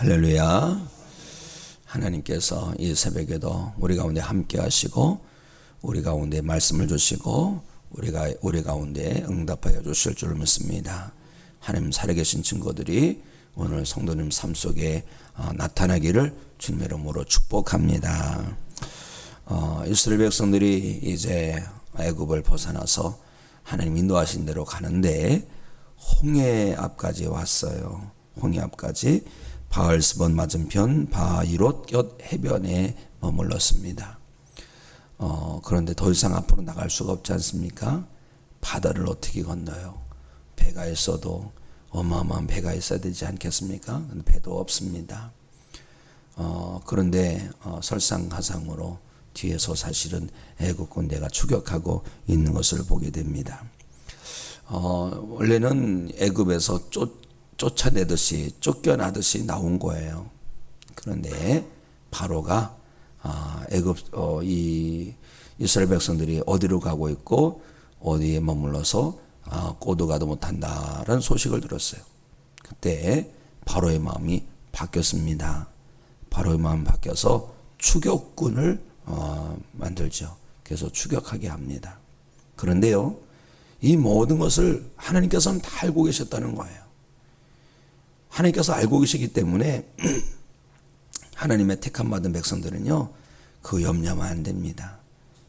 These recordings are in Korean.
할렐루야. 하나님께서 이 새벽에도 우리 가운데 함께 하시고 우리 가운데 말씀을 주시고 우리 가운데 응답하여 주실 줄 믿습니다. 하나님 살아계신 증거들이 오늘 성도님 삶 속에 나타나기를 주님의 이름으로 축복합니다. 이스라엘 백성들이 이제 애굽을 벗어나서 하나님 인도하신 대로 가는데 홍해 앞까지 왔어요. 홍해 앞까지 바알스본 맞은편 바이롯 곁 해변에 머물렀습니다. 그런데 더 이상 앞으로 나갈 수가 없지 않습니까? 바다를 어떻게 건너요? 배가 있어도 어마어마한 배가 있어야 되지 않겠습니까? 근데 배도 없습니다. 그런데 설상가상으로 뒤에서 사실은 애국 군대가 추격하고 있는 것을 보게 됩니다. 원래는 애굽에서 쫓아내듯이 쫓겨나듯이 나온 거예요. 그런데 바로가 이 이스라엘 백성들이 어디로 가고 있고 어디에 머물러서 꼬도 가도 못한다라는 소식을 들었어요. 그때 바로의 마음이 바뀌었습니다. 바로의 마음이 바뀌어서 추격군을 만들죠. 그래서 추격하게 합니다. 그런데요, 이 모든 것을 하나님께서는 다 알고 계셨다는 거예요. 하나님께서 알고 계시기 때문에 하나님의 택함 받은 백성들은요, 그 염려하면 안 됩니다.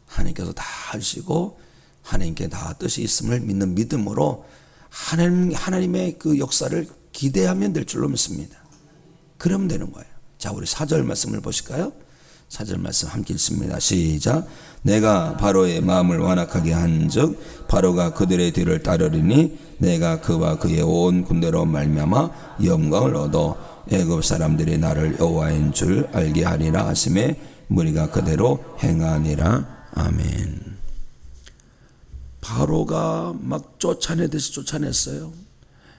하나님께서 다 아시고 하나님께 다 뜻이 있음을 믿는 믿음으로 하나님의 그 역사를 기대하면 될 줄로 믿습니다. 그러면 되는 거예요. 자, 우리 4절 말씀을 보실까요? 4절 말씀 함께 읽습니다. 시작. 내가 바로의 마음을 완악하게 한즉 바로가 그들의 뒤를 따르리니 내가 그와 그의 온 군대로 말미암아 영광을 얻어 애굽 사람들이 나를 여호와인 줄 알게 하리라 하심에 무리가 그대로 행하니라. 아멘. 바로가 막 쫓아내듯이 쫓아냈어요.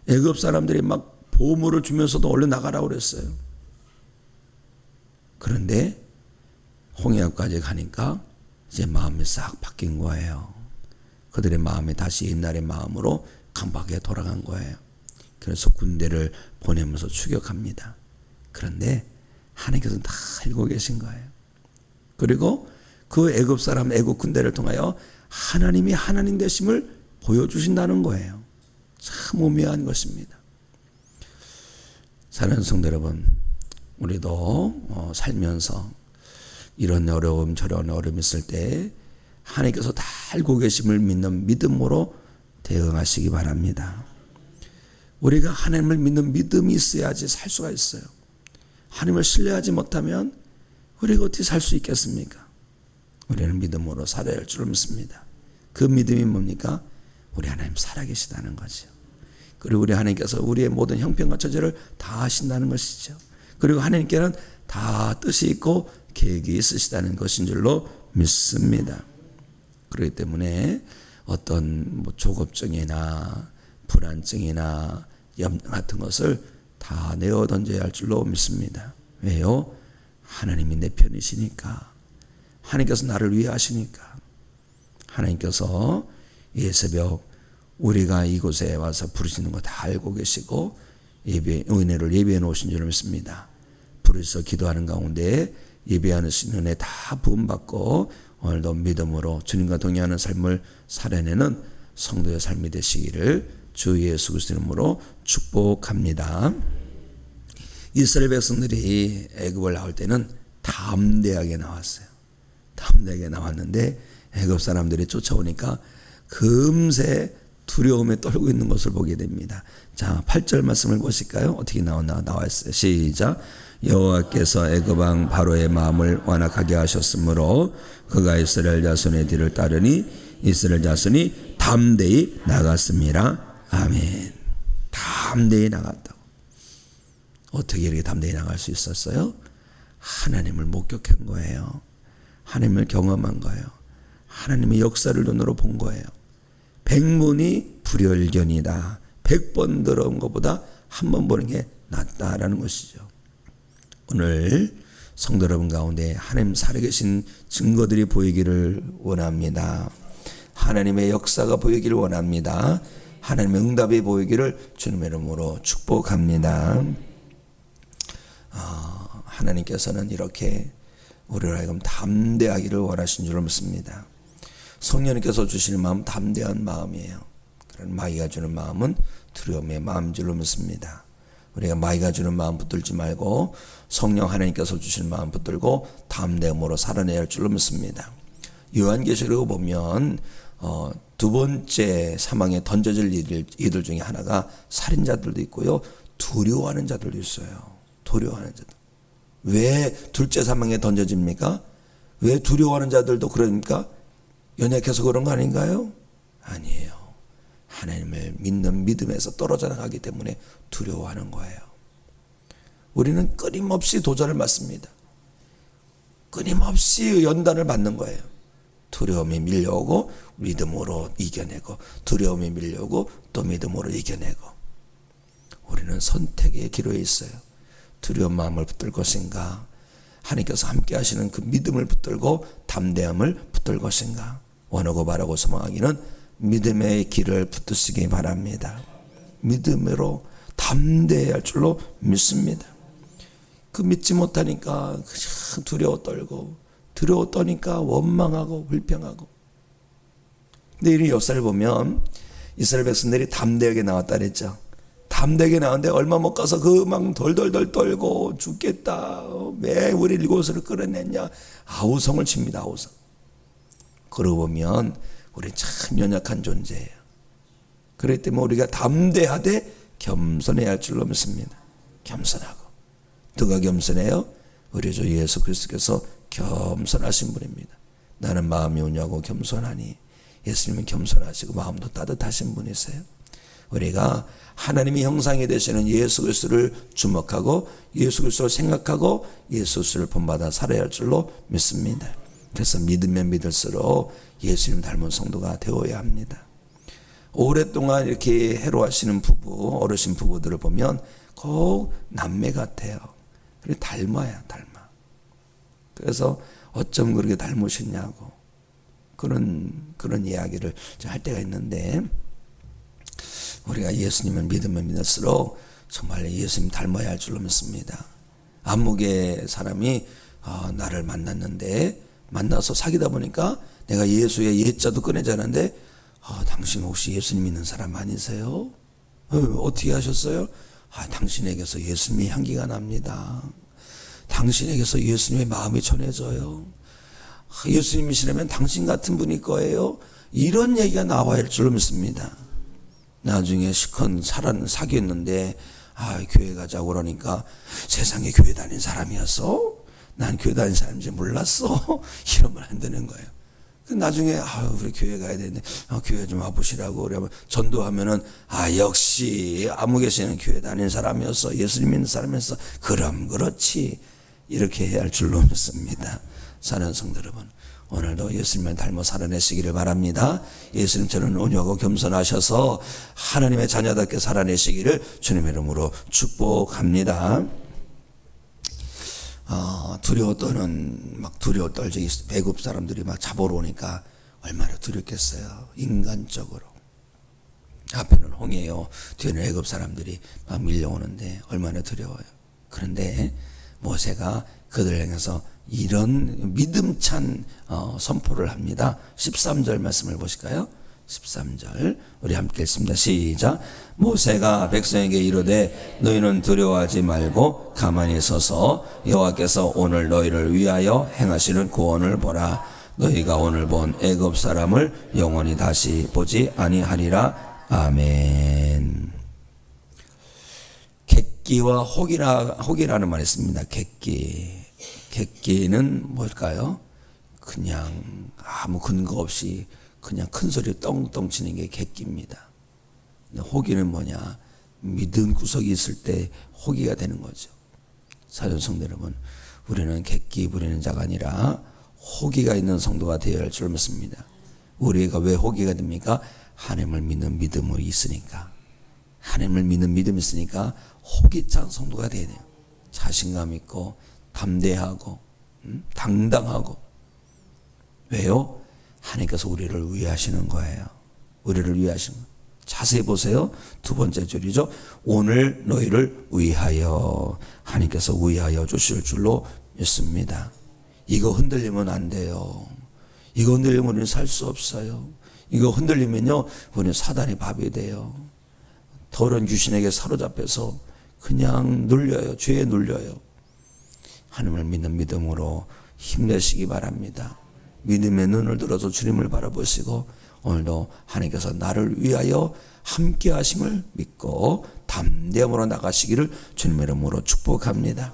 애굽 사람들이 막 보물을 주면서도 얼른 나가라고 그랬어요. 그런데 홍해 앞까지 가니까 이제 마음이 싹 바뀐 거예요. 그들의 마음이 다시 옛날의 마음으로 강박에 돌아간 거예요. 그래서 군대를 보내면서 추격합니다. 그런데 하나님께서는 다 알고 계신 거예요. 그리고 그 애굽 사람, 애굽 군대를 통하여 하나님이 하나님 되심을 보여주신다는 거예요. 참 오묘한 것입니다. 사랑하는 성도 여러분, 우리도 살면서 이런 어려움 저런 어려움 있을 때 하나님께서 다 알고 계심을 믿는 믿음으로 대응하시기 바랍니다. 우리가 하나님을 믿는 믿음이 있어야지 살 수가 있어요. 하나님을 신뢰하지 못하면 우리가 어떻게 살 수 있겠습니까? 우리는 믿음으로 살아야 할 줄 믿습니다. 그 믿음이 뭡니까? 우리 하나님 살아계시다는 거죠. 그리고 우리 하나님께서 우리의 모든 형편과 처지를 다 아신다는 것이죠. 그리고 하나님께는 다 뜻이 있고 계획이 있으시다는 것인 줄로 믿습니다. 그렇기 때문에 어떤 조급증이나 불안증이나 염려 같은 것을 다 내어 던져야 할 줄로 믿습니다. 왜요? 하나님이 내 편이시니까. 하나님께서 나를 위해 하시니까. 하나님께서 이 새벽 우리가 이곳에 와서 부르시는 거 다 알고 계시고 은혜를 예배해 놓으신 줄 믿습니다. 부르셔서 기도하는 가운데 예배하는 은혜 다 부음받고 오늘도 믿음으로 주님과 동행하는 삶을 살아내는 성도의 삶이 되시기를 주 예수 그리스도 이름으로 축복합니다. 이스라엘 백성들이 애굽을 나올 때는 담대하게 나왔어요. 담대하게 나왔는데 애굽 사람들이 쫓아오니까 금세 두려움에 떨고 있는 것을 보게 됩니다. 자, 8절 말씀을 보실까요? 어떻게 나와 있어요? 시작. 여호와께서 애굽 왕 바로의 마음을 완악하게 하셨으므로 그가 이스라엘 자손의 뒤를 따르니 이스라엘 자손이 담대히 나갔습니다. 아멘. 담대히 나갔다고. 어떻게 이렇게 담대히 나갈 수 있었어요? 하나님을 목격한 거예요. 하나님을 경험한 거예요. 하나님의 역사를 눈으로 본 거예요. 백문이 불여일견이다. 100번 들어온 것보다 한 번 보는 게 낫다라는 것이죠. 오늘 성도 여러분 가운데 하나님 살아계신 증거들이 보이기를 원합니다. 하나님의 역사가 보이기를 원합니다. 하나님의 응답이 보이기를 주님의 이름으로 축복합니다. 하나님께서는 이렇게 우리를 하여금 담대하기를 원하신 줄 믿습니다. 성령님께서 주시는 마음 담대한 마음이에요. 그런 마귀가 주는 마음은 두려움의 마음인 줄로 믿습니다. 우리가 마귀가 주는 마음 붙들지 말고 성령 하나님께서 주시는 마음 붙들고 담대함으로 살아내야 할 줄로 믿습니다. 요한계시록을 보면 두 번째 사망에 던져질 이들 중에 하나가 살인자들도 있고요, 두려워하는 자들도 있어요. 두려워하는 자들. 왜 둘째 사망에 던져집니까? 왜 두려워하는 자들도 그러니까? 연약해서 그런 거 아닌가요? 아니에요. 하나님을 믿는 믿음에서 떨어져 나가기 때문에 두려워하는 거예요. 우리는 끊임없이 도전을 받습니다. 끊임없이 연단을 받는 거예요. 두려움이 밀려오고 믿음으로 이겨내고, 두려움이 밀려오고 또 믿음으로 이겨내고. 우리는 선택의 기로에 있어요. 두려운 마음을 붙들 것인가, 하나님께서 함께 하시는 그 믿음을 붙들고 담대함을 붙들 것인가. 원하고 바라고 소망하기는 믿음의 길을 붙드시기 바랍니다. 믿음으로 담대해야 할 줄로 믿습니다. 그 믿지 못하니까 두려워 떨고, 두려워 떠니까 원망하고 불평하고. 근데 이 역사를 보면 이스라엘 백성들이 담대하게 나왔다 그랬죠. 담대하게 나왔는데 얼마 못 가서 그 막 덜덜덜 떨고 죽겠다, 왜 우리 이곳으로 끌어냈냐, 아우성을 칩니다. 아우성. 그러고 보면 우리 참 연약한 존재예요. 그렇기 때문에 우리가 담대하되 겸손해야 할 줄로 믿습니다. 겸손하고. 누가 겸손해요? 우리 주 예수 그리스도께서 겸손하신 분입니다. 나는 마음이 온유하고 겸손하니, 예수님은 겸손하시고 마음도 따뜻하신 분이세요. 우리가 하나님의 형상이 되시는 예수 그리스도를 주목하고 예수 그리스도를 생각하고 예수 그리스도를 본받아 살아야 할 줄로 믿습니다. 그래서 믿으면 믿을수록 예수님 닮은 성도가 되어야 합니다. 오랫동안 이렇게 해로하시는 부부, 어르신 부부들을 보면 꼭 남매 같아요. 그래 닮아야 닮아. 그래서 어쩜 그렇게 닮으셨냐고 그런 이야기를 할 때가 있는데, 우리가 예수님을 믿으면 믿을수록 정말 예수님 닮아야 할 줄로 믿습니다. 안목의 사람이 나를 만났는데, 만나서 사귀다 보니까 내가 예수의 예자도 꺼내자는데, 당신 혹시 예수님 믿는 사람 아니세요? 어떻게 하셨어요? 당신에게서 예수님의 향기가 납니다. 당신에게서 예수님의 마음이 전해져요. 예수님이시라면 당신 같은 분일 거예요. 이런 얘기가 나와야 할 줄로 믿습니다. 나중에 시컨 사귀었는데 교회 가자고 그러니까 세상에 교회 다닌 사람이었어? 난 교회 다닌 사람인지 몰랐어? 이러면 안 되는 거예요. 나중에 우리 교회 가야 되는데 교회 좀 와보시라고 그러면 전도하면은 역시 아무개시는 교회 다닌 사람이었어, 예수님 믿는 사람이었어, 그럼 그렇지, 이렇게 해야 할 줄로 믿습니다. 사랑하는 성도 여러분, 오늘도 예수님을 닮아 살아내시기를 바랍니다. 예수님처럼 온유하고 겸손하셔서 하나님의 자녀답게 살아내시기를 주님의 이름으로 축복합니다. 두려워 떨지 배급 사람들이 막 잡으러 오니까 얼마나 두렵겠어요. 인간적으로. 앞에는 홍해요, 뒤에는 애굽 사람들이 막 밀려오는데 얼마나 두려워요. 그런데 모세가 그들 향해서 이런 믿음찬 선포를 합니다. 13절 말씀을 보실까요? 13절 우리 함께 읽습니다. 시작. 모세가 백성에게 이르되 너희는 두려워하지 말고 가만히 서서 여호와께서 오늘 너희를 위하여 행하시는 구원을 보라. 너희가 오늘 본 애굽 사람을 영원히 다시 보지 아니하리라. 아멘. 객기와 혹이라는 말이 있습니다. 객기는 뭘까요? 그냥 아무 근거 없이 그냥 큰 소리 떵떵 치는 게 객기입니다. 호기는 뭐냐? 믿음 구석이 있을 때 호기가 되는 거죠. 사랑하는 성도 여러분, 우리는 객기 부리는 자가 아니라 호기가 있는 성도가 되어야 할 줄 믿습니다. 우리가 왜 호기가 됩니까? 하나님을 믿는 믿음이 있으니까. 하나님을 믿는 믿음이 있으니까 호기찬 성도가 되어야 돼요. 자신감 있고 담대하고 당당하고. 왜요? 하나님께서 우리를 위하시는 거예요. 우리를 위하시는 거예요. 자세히 보세요. 두 번째 줄이죠. 오늘 너희를 위하여, 하나님께서 위하여 주실 줄로 믿습니다. 이거 흔들리면 안 돼요. 이거 흔들리면 우리는 살 수 없어요. 이거 흔들리면요, 우리는 사단의 밥이 돼요. 더러운 귀신에게 사로잡혀서 그냥 눌려요. 죄에 눌려요. 하나님을 믿는 믿음으로 힘내시기 바랍니다. 믿음의 눈을 들어서 주님을 바라보시고 오늘도 하나님께서 나를 위하여 함께 하심을 믿고 담대함으로 나가시기를 주님의 이름으로 축복합니다.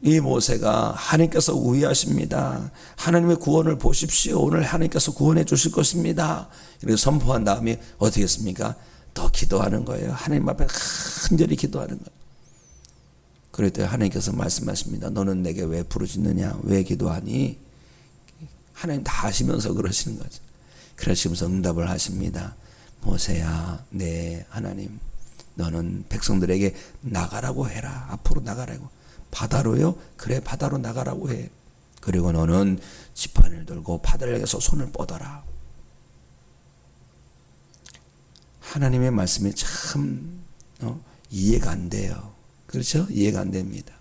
이 모세가 하나님께서 위하십니다. 하나님의 구원을 보십시오. 오늘 하나님께서 구원해 주실 것입니다. 이렇게 선포한 다음에 어떻게 했습니까? 더 기도하는 거예요. 하나님 앞에 간절히 기도하는 거예요. 그럴 때 하나님께서 말씀하십니다. 너는 내게 왜 부르짖느냐? 왜 기도하니? 하나님 다 아시면서 그러시는 거죠. 그러시면서 응답을 하십니다. 모세야, 네 하나님, 너는 백성들에게 나가라고 해라. 앞으로 나가라고. 바다로요? 그래, 바다로 나가라고 해. 그리고 너는 지팡이를 들고 바다를 향해서 손을 뻗어라. 하나님의 말씀이 참 이해가 안 돼요. 그렇죠? 이해가 안 됩니다.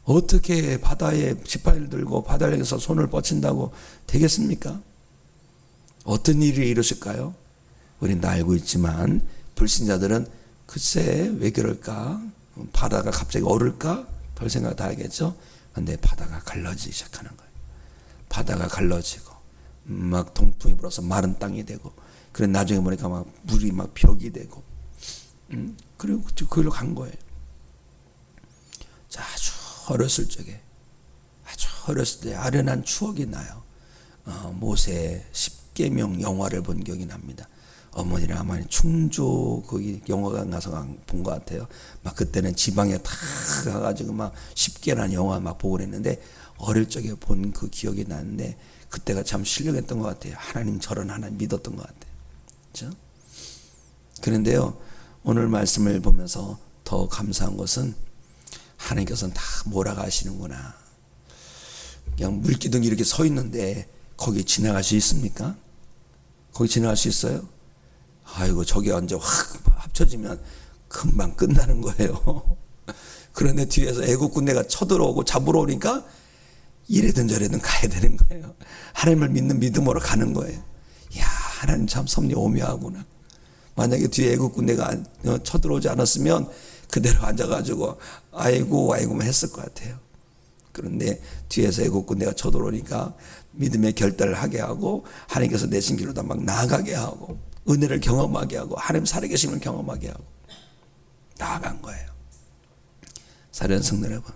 어떻게 바다에 지팡이를 들고 바다를 향해서 손을 뻗친다고 되겠습니까? 어떤 일이 이루실까요? 우리는 다 알고 있지만 불신자들은 글쎄 왜 그럴까? 바다가 갑자기 오를까? 별 생각 다 하겠죠? 근데 바다가 갈라지기 시작하는 거예요. 바다가 갈라지고 막 동풍이 불어서 마른 땅이 되고, 그래 나중에 보니까 막 물이 막 벽이 되고, 그리고 그걸로 간 거예요. 자, 아주 어렸을 적에, 아주 어렸을 때 아련한 추억이 나요. 모세 10계명 영화를 본 기억이 납니다. 어머니랑 아마 충주 거기 영화관 가서 본 것 같아요. 막 그때는 지방에 다 가가지고 막 10개라는 영화 막 보고 그랬는데, 어릴 적에 본 그 기억이 나는데 그때가 참 신령했던 것 같아요. 하나님, 저런 하나님 믿었던 것 같아요. 그렇죠? 그런데요, 오늘 말씀을 보면서 더 감사한 것은 하나님께서는 다 몰아가시는구나. 그냥 물기둥이 이렇게 서 있는데 거기 지나갈 수 있습니까? 거기 지나갈 수 있어요? 아이고, 저기 언제 확 합쳐지면 금방 끝나는 거예요. 그런데 뒤에서 애국 군대가 쳐들어오고 잡으러 오니까 이래든 저래든 가야 되는 거예요. 하나님을 믿는 믿음으로 가는 거예요. 이야, 하나님 참 섭리 오묘하구나. 만약에 뒤에 애국 군대가 쳐들어오지 않았으면 그대로 앉아가지고 아이고만 했을 것 같아요. 그런데 뒤에서 애국 군대가 쳐들어오니까 믿음의 결단을 하게 하고, 하나님께서 내신 길로 다 막 나아가게 하고, 은혜를 경험하게 하고, 하나님 살아계심을 경험하게 하고 나아간 거예요. 사랑하는 성도 여러분,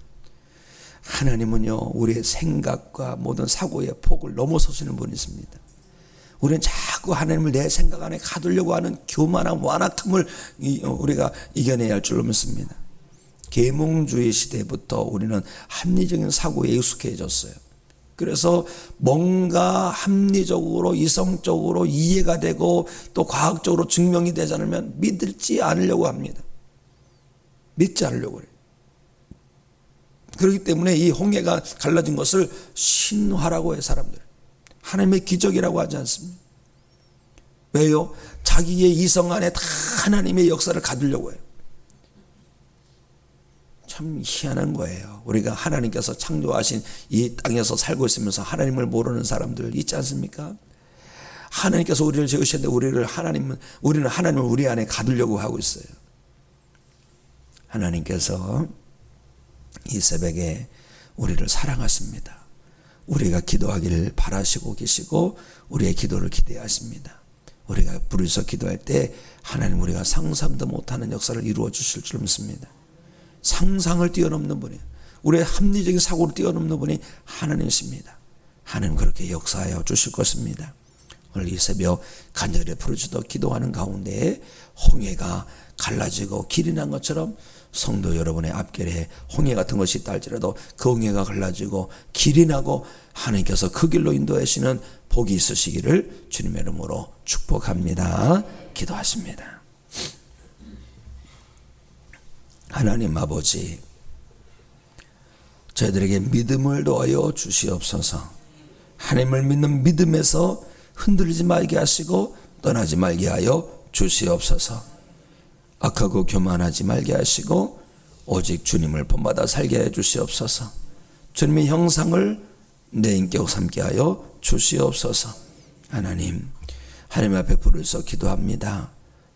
하나님은요, 우리의 생각과 모든 사고의 폭을 넘어서시는 분이십니다. 우리는 자꾸 하나님을 내 생각 안에 가두려고 하는 교만한 완악함을 우리가 이겨내야 할 줄로 믿습니다. 계몽주의 시대부터 우리는 합리적인 사고에 익숙해졌어요. 그래서 뭔가 합리적으로 이성적으로 이해가 되고 또 과학적으로 증명이 되지 않으면 믿지 않으려고 합니다. 믿지 않으려고 해요. 그렇기 때문에 이 홍해가 갈라진 것을 신화라고 해요. 사람들은 하나님의 기적이라고 하지 않습니다. 왜요? 자기의 이성 안에 다 하나님의 역사를 가두려고 해요. 참 희한한 거예요. 우리가 하나님께서 창조하신 이 땅에서 살고 있으면서 하나님을 모르는 사람들 있지 않습니까? 하나님께서 우리를 지으셨는데 우리는 하나님을 우리 안에 가두려고 하고 있어요. 하나님께서 이 새벽에 우리를 사랑하십니다. 우리가 기도하기를 바라시고 계시고 우리의 기도를 기대하십니다. 우리가 부르짖어 기도할 때 하나님, 우리가 상상도 못하는 역사를 이루어 주실 줄 믿습니다. 상상을 뛰어넘는 분이, 우리의 합리적인 사고를 뛰어넘는 분이 하나님이십니다. 하나님 그렇게 역사하여 주실 것입니다. 오늘 이 새벽 간절히 부르짖어 기도하는 가운데 홍해가 갈라지고 길이 난 것처럼 성도 여러분의 앞길에 홍해 같은 것이 있다 할지라도 그 홍해가 갈라지고 길이 나고 하나님께서 그 길로 인도하시는 복이 있으시기를 주님의 이름으로 축복합니다. 기도하십니다. 하나님 아버지, 저희들에게 믿음을 더하여 주시옵소서. 하나님을 믿는 믿음에서 흔들리지 말게 하시고 떠나지 말게 하여 주시옵소서. 악하고 교만하지 말게 하시고 오직 주님을 본받아 살게 해 주시옵소서. 주님의 형상을 내 인격 삼게 하여 주시옵소서. 하나님 앞에 부르짖어 기도합니다.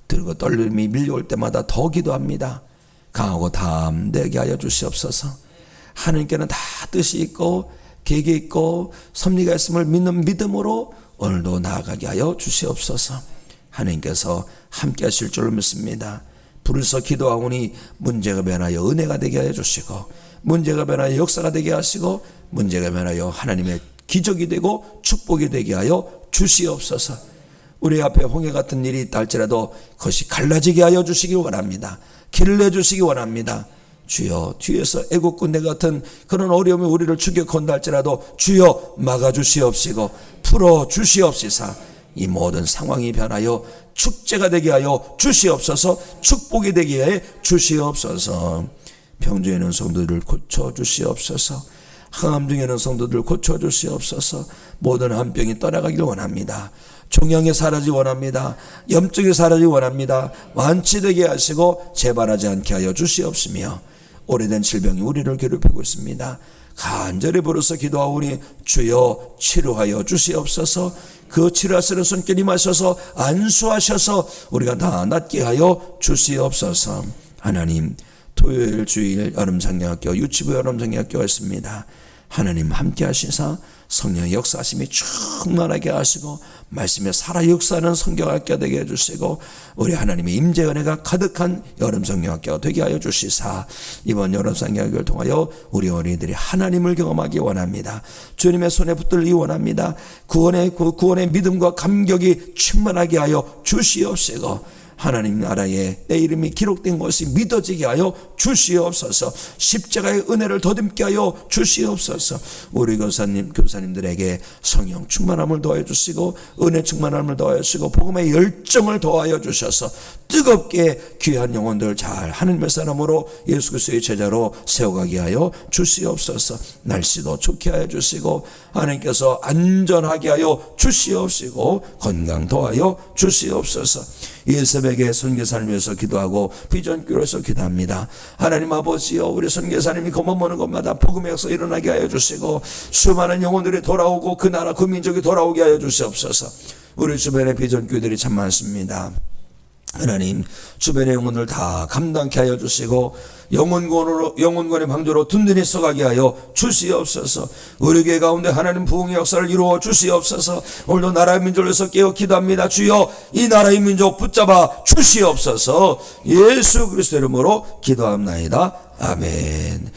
들고 떨림이 밀려올 때마다 더 기도합니다. 강하고 담대하게 하여 주시옵소서. 하나님께는 다 뜻이 있고 계획이 있고 섭리가 있음을 믿는 믿음으로 오늘도 나아가게 하여 주시옵소서. 하나님께서 함께 하실 줄로 믿습니다. 부르짖어 기도하오니 문제가 변하여 은혜가 되게 하여 주시고, 문제가 변하여 역사가 되게 하시고, 문제가 변하여 하나님의 기적이 되고 축복이 되게 하여 주시옵소서. 우리 앞에 홍해 같은 일이 있다 할지라도 그것이 갈라지게 하여 주시기 원합니다. 길을 내주시기 원합니다. 주여, 뒤에서 애국 군대 같은 그런 어려움이 우리를 추격한다 할지라도 주여 막아주시옵시고 풀어주시옵시사 이 모든 상황이 변하여 축제가 되게 하여 주시옵소서. 축복이 되게 해 주시옵소서. 병중에 있는 성도들을 고쳐주시옵소서. 항암 중에 있는 성도들 고쳐주시옵소서. 모든 암병이 떠나가기를 원합니다. 종양이 사라지기 원합니다. 염증이 사라지기 원합니다. 완치되게 하시고 재발하지 않게 하여 주시옵시며, 오래된 질병이 우리를 괴롭히고 있습니다. 간절히 부르짖어 기도하오니 주여 치료하여 주시옵소서. 그 치료하시는 손길 임하셔서 안수하셔서 우리가 다 낫게 하여 주시옵소서. 하나님, 토요일 주일 여름성경학교 유치부 여름성경학교가 있습니다. 하나님 함께 하시사 성령의 역사하심이 충만하게 하시고 말씀에 살아 역사하는 성경학교가 되게 해주시고 우리 하나님의 임재 은혜가 가득한 여름성경학교가 되게 하여 주시사 이번 여름성경학교를 통하여 우리 어린이들이 하나님을 경험하기 원합니다. 주님의 손에 붙들기 원합니다. 구원의 믿음과 감격이 충만하게 하여 주시옵시고 하나님 나라에 내 이름이 기록된 것이 믿어지게 하여 주시옵소서. 십자가의 은혜를 더듬게 하여 주시옵소서. 우리 교사님들에게 성령 충만함을 더하여 주시고 은혜 충만함을 더하여 주시고 복음의 열정을 더하여 주셔서 뜨겁게 귀한 영혼들 잘 하나님의 사람으로 예수 그리스도의 제자로 세워가게 하여 주시옵소서. 날씨도 좋게 하여 주시고 하나님께서 안전하게 하여 주시옵시고 건강 더하여 주시옵소서. 예수에게 선교사를 위해서 기도하고 비전교회에서 기도합니다. 하나님 아버지여, 우리 선교사님이 그만 보는 것마다 복음의 역사 일어나게 하여 주시고 수많은 영혼들이 돌아오고 그 나라 그 민족이 돌아오게 하여 주시옵소서. 우리 주변에 비전교회들이 참 많습니다. 하나님 주변의 영혼을 다 감당케 하여 주시고 영혼권의 방주로 든든히 서가게 하여 주시옵소서. 우리 교회 가운데 하나님 부흥의 역사를 이루어 주시옵소서. 오늘도 나라의 민족을 위해서 깨어 기도합니다. 주여 이 나라의 민족 붙잡아 주시옵소서. 예수 그리스도 이름으로 기도합나이다. 아멘.